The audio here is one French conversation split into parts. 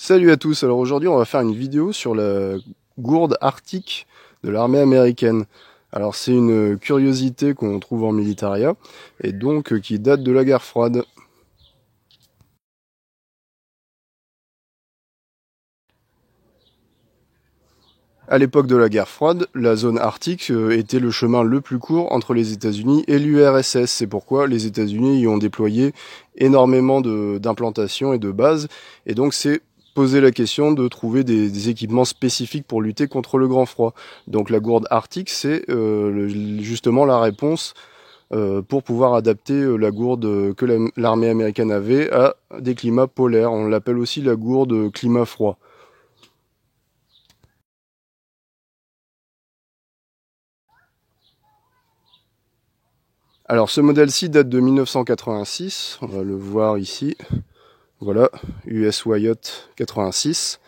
Salut à tous, alors aujourd'hui on va faire une vidéo sur la gourde arctique de l'armée américaine. Alors c'est une curiosité qu'on trouve en militaria et donc qui date de la guerre froide. À l'époque de la guerre froide, la zone arctique était le chemin le plus court entre les États-Unis et l'URSS. C'est pourquoi les États-Unis y ont déployé énormément d'implantations et de bases. Et donc c'est poser la question de trouver des équipements spécifiques pour lutter contre le grand froid. Donc la gourde arctique, c'est justement la réponse pour pouvoir adapter la gourde que l'armée américaine avait à des climats polaires. On l'appelle aussi la gourde climat froid. Alors ce modèle-ci date de 1986, on va le voir ici, voilà, US Wyatt 86.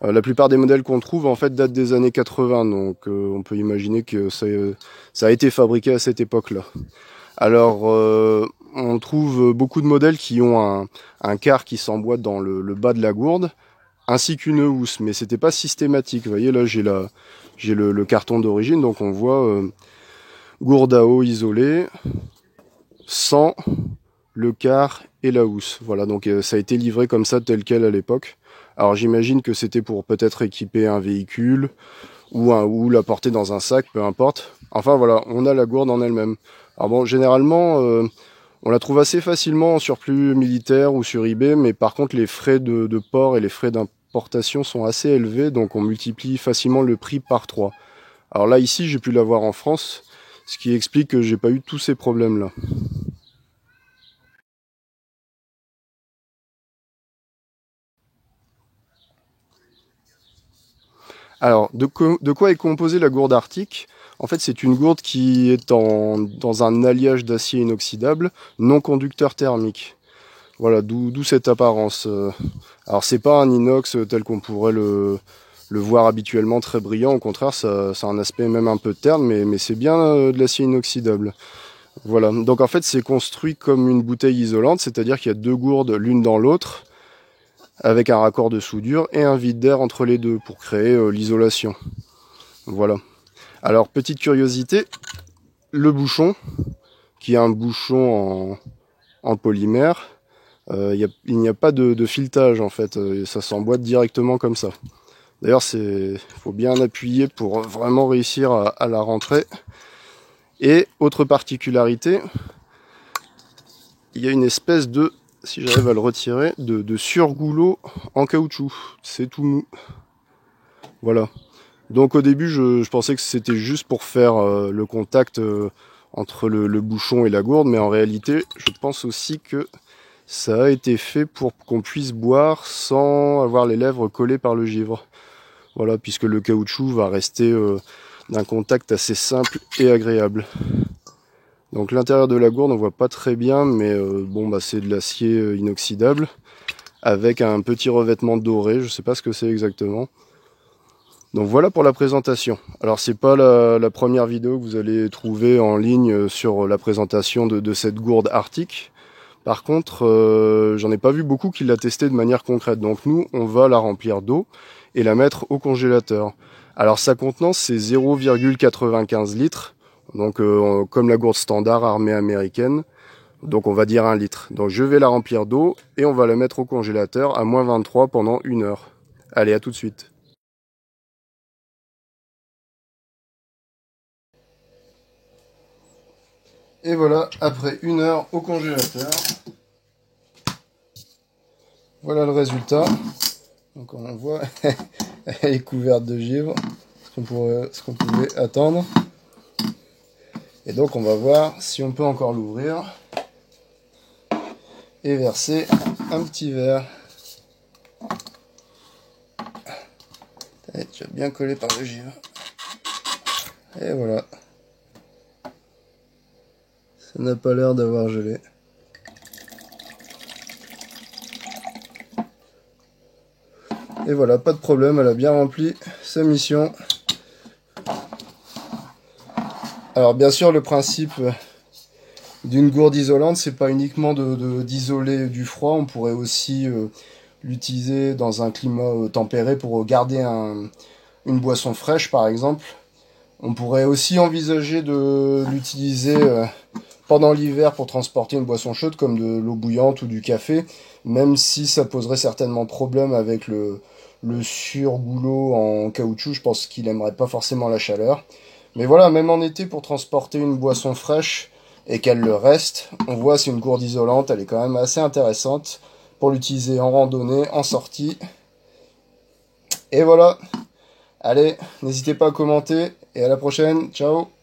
La plupart des modèles qu'on trouve en fait datent des années 80, donc on peut imaginer que ça a été fabriqué à cette époque-là. Alors on trouve beaucoup de modèles qui ont un quart qui s'emboîte dans le bas de la gourde, ainsi qu'une housse, mais c'était pas systématique. Vous voyez là j'ai le carton d'origine, donc on voit gourde à eau isolée, sans le quart et la housse. Voilà, donc ça a été livré comme ça, tel quel à l'époque. Alors j'imagine que c'était pour peut-être équiper un véhicule ou la porter dans un sac, peu importe. Enfin voilà, on a la gourde en elle-même. Alors bon, généralement, on la trouve assez facilement en surplus militaire ou sur eBay, mais par contre les frais de port et les frais d'importation sont assez élevés, donc on multiplie facilement le prix par 3. Alors là, ici, j'ai pu l'avoir en France, ce qui explique que j'ai pas eu tous ces problèmes-là. Alors, de quoi est composée la gourde arctique? En fait, c'est une gourde qui est dans un alliage d'acier inoxydable, non conducteur thermique. Voilà, d'où cette apparence. Alors, c'est pas un inox tel qu'on pourrait le voir habituellement très brillant. Au contraire, ça a un aspect même un peu terne, mais c'est bien de l'acier inoxydable. Voilà, donc en fait, c'est construit comme une bouteille isolante, c'est-à-dire qu'il y a deux gourdes l'une dans l'autre, avec un raccord de soudure et un vide d'air entre les deux pour créer l'isolation. Voilà. Alors, petite curiosité, le bouchon, qui est un bouchon en polymère, il n'y a pas de filetage en fait, ça s'emboîte directement comme ça. D'ailleurs, il faut bien appuyer pour vraiment réussir à la rentrer. Et autre particularité, il y a une espèce de, si j'arrive à le retirer, de surgoulot en caoutchouc. C'est tout mou. Voilà. Donc au début, je pensais que c'était juste pour faire le contact entre le bouchon et la gourde, mais en réalité, je pense aussi que ça a été fait pour qu'on puisse boire sans avoir les lèvres collées par le givre. Voilà, puisque le caoutchouc va rester d'un contact assez simple et agréable. Donc l'intérieur de la gourde, on voit pas très bien, mais bon, bah, c'est de l'acier inoxydable avec un petit revêtement doré, je sais pas ce que c'est exactement. Donc voilà pour la présentation. Alors c'est pas la première vidéo que vous allez trouver en ligne sur la présentation de cette gourde arctique. Par contre, j'en ai pas vu beaucoup qui l'a testée de manière concrète. Donc nous, on va la remplir d'eau et la mettre au congélateur. Alors sa contenance, c'est 0,95 litres. Donc comme la gourde standard armée américaine. Donc on va dire 1 litre. Donc je vais la remplir d'eau et on va la mettre au congélateur à -23 pendant 1 heure. Allez, à tout de suite. Et voilà, après 1 heure au congélateur, voilà le résultat. Donc on voit, elle est couverte de givre, ce qu'on pouvait attendre. Et donc on va voir si on peut encore l'ouvrir et verser un petit verre. Elle est déjà bien collée par le givre. Et voilà. Ça n'a pas l'air d'avoir gelé. Et voilà, pas de problème, elle a bien rempli sa mission. Alors bien sûr, le principe d'une gourde isolante, c'est pas uniquement d'isoler du froid, on pourrait aussi l'utiliser dans un climat tempéré pour garder une boisson fraîche par exemple. On pourrait aussi envisager de l'utiliser pendant l'hiver pour transporter une boisson chaude comme de l'eau bouillante ou du café, même si ça poserait certainement problème avec le surgoulot en caoutchouc. Je pense qu'il aimerait pas forcément la chaleur. Mais voilà, même en été pour transporter une boisson fraîche et qu'elle le reste, on voit c'est une gourde isolante, elle est quand même assez intéressante pour l'utiliser en randonnée, en sortie. Et voilà, allez, n'hésitez pas à commenter et à la prochaine, ciao!